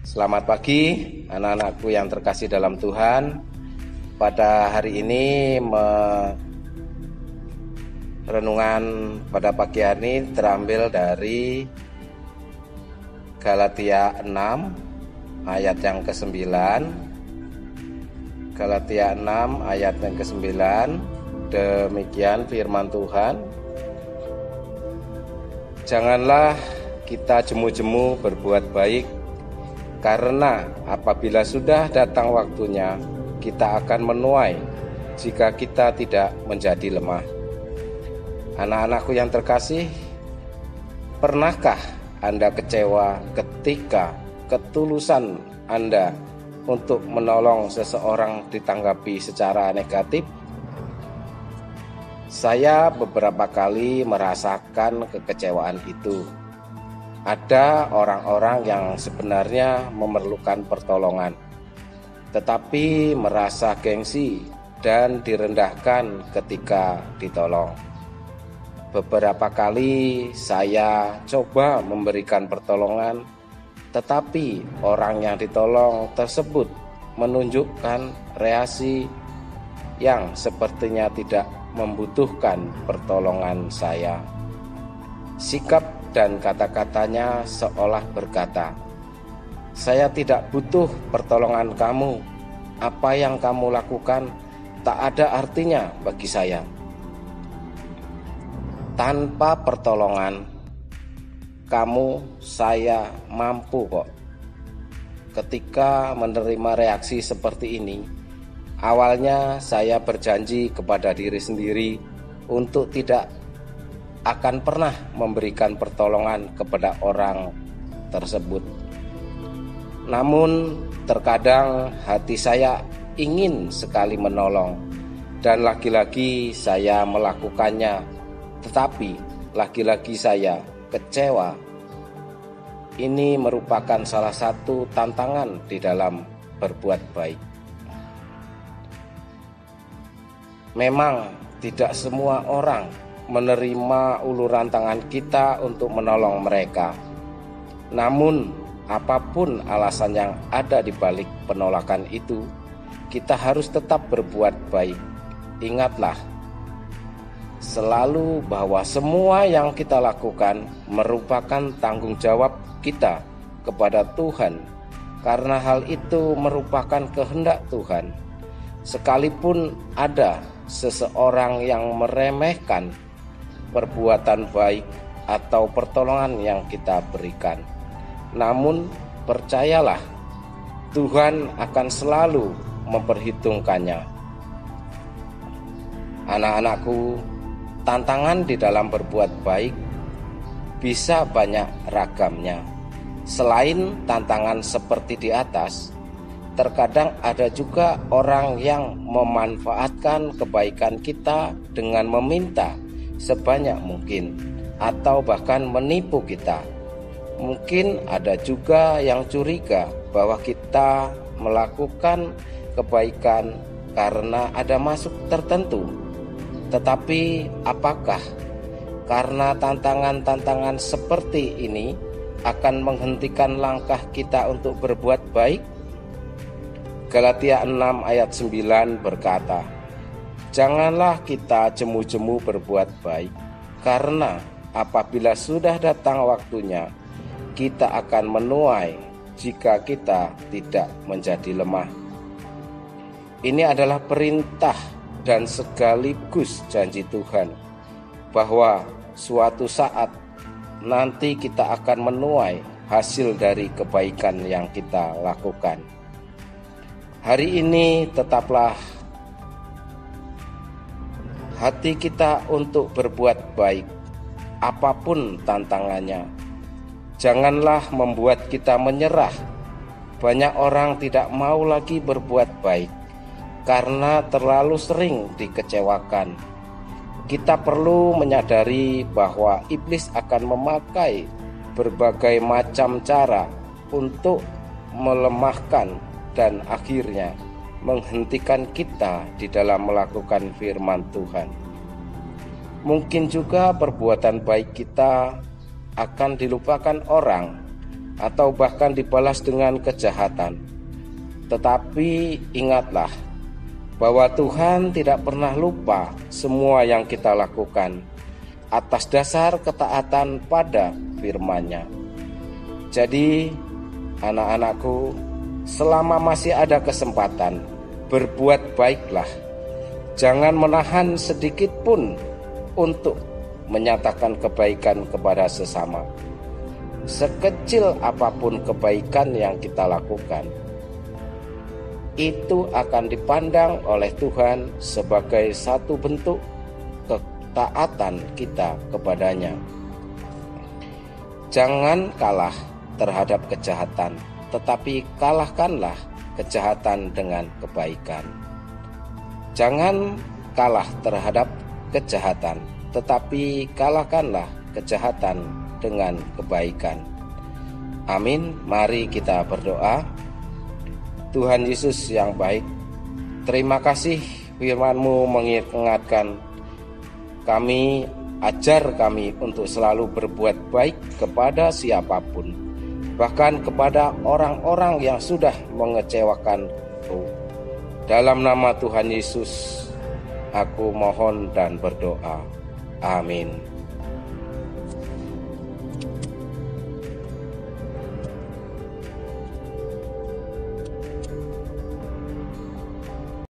Selamat pagi anak-anakku yang terkasih dalam Tuhan. Pada hari ini renungan pada pagi hari ini terambil dari Galatia 6 ayat yang ke-9. Galatia 6 ayat yang ke-9. Demikian firman Tuhan. Janganlah kita jemu-jemu berbuat baik, karena apabila sudah datang waktunya, kita akan menuai jika kita tidak menjadi lemah. Anak-anakku yang terkasih, pernahkah Anda kecewa ketika ketulusan Anda untuk menolong seseorang ditanggapi secara negatif? Saya beberapa kali merasakan kekecewaan itu. Ada orang-orang yang sebenarnya memerlukan pertolongan, tetapi merasa gengsi dan direndahkan ketika ditolong. Beberapa kali saya coba memberikan pertolongan, tetapi orang yang ditolong tersebut menunjukkan reaksi yang sepertinya tidak membutuhkan pertolongan saya. Sikap dan kata-katanya seolah berkata, "Saya tidak butuh pertolongan kamu. Apa yang kamu lakukan tak ada artinya bagi saya." Tanpa pertolongan kamu, saya mampu kok. Ketika menerima reaksi seperti ini, awalnya saya berjanji kepada diri sendiri untuk tidak akan pernah memberikan pertolongan kepada orang tersebut. Namun terkadang hati saya ingin sekali menolong, dan lagi-lagi saya melakukannya, tetapi lagi-lagi saya kecewa. Ini merupakan salah satu tantangan di dalam berbuat baik. Memang tidak semua orang menerima uluran tangan kita untuk menolong mereka. Namun, apapun alasan yang ada di balik penolakan itu, kita harus tetap berbuat baik. Ingatlah selalu bahwa semua yang kita lakukan merupakan tanggung jawab kita kepada Tuhan, karena hal itu merupakan kehendak Tuhan. Sekalipun ada seseorang yang meremehkan perbuatan baik atau pertolongan yang kita berikan, namun percayalah, Tuhan akan selalu memperhitungkannya. Anak-anakku, tantangan di dalam berbuat baik bisa banyak ragamnya. Selain tantangan seperti di atas, terkadang ada juga orang yang memanfaatkan kebaikan kita dengan meminta sebanyak mungkin, atau bahkan menipu kita. Mungkin ada juga yang curiga bahwa kita melakukan kebaikan karena ada maksud tertentu. Tetapi apakah karena tantangan-tantangan seperti ini akan menghentikan langkah kita untuk berbuat baik? Galatia 6 ayat 9 berkata, "Janganlah kita jemu-jemu berbuat baik, karena apabila sudah datang waktunya, kita akan menuai jika kita tidak menjadi lemah." Ini adalah perintah dan sekaligus janji Tuhan bahwa suatu saat nanti kita akan menuai hasil dari kebaikan yang kita lakukan. Hari ini tetaplah hati kita untuk berbuat baik, apapun tantangannya. Janganlah membuat kita menyerah. Banyak orang tidak mau lagi berbuat baik karena terlalu sering dikecewakan. Kita perlu menyadari bahwa iblis akan memakai berbagai macam cara untuk melemahkan dan akhirnya menghentikan kita di dalam melakukan firman Tuhan. Mungkin juga perbuatan baik kita akan dilupakan orang atau bahkan dibalas dengan kejahatan. Tetapi ingatlah bahwa Tuhan tidak pernah lupa semua yang kita lakukan atas dasar ketaatan pada firman-Nya. Jadi, anak-anakku, selama masih ada kesempatan, berbuat baiklah. Jangan menahan sedikit pun untuk menyatakan kebaikan kepada sesama. Sekecil apapun kebaikan yang kita lakukan, itu akan dipandang oleh Tuhan sebagai satu bentuk ketaatan kita kepadanya. Jangan kalah terhadap kejahatan, tetapi kalahkanlah kejahatan dengan kebaikan. Jangan kalah terhadap kejahatan, tetapi kalahkanlah kejahatan dengan kebaikan. Amin. Mari kita berdoa. Tuhan Yesus yang baik, terima kasih firman-Mu mengingatkan kami, ajar kami untuk selalu berbuat baik kepada siapapun, bahkan kepada orang-orang yang sudah mengecewakanku. Dalam nama Tuhan Yesus, aku mohon dan berdoa. Amin.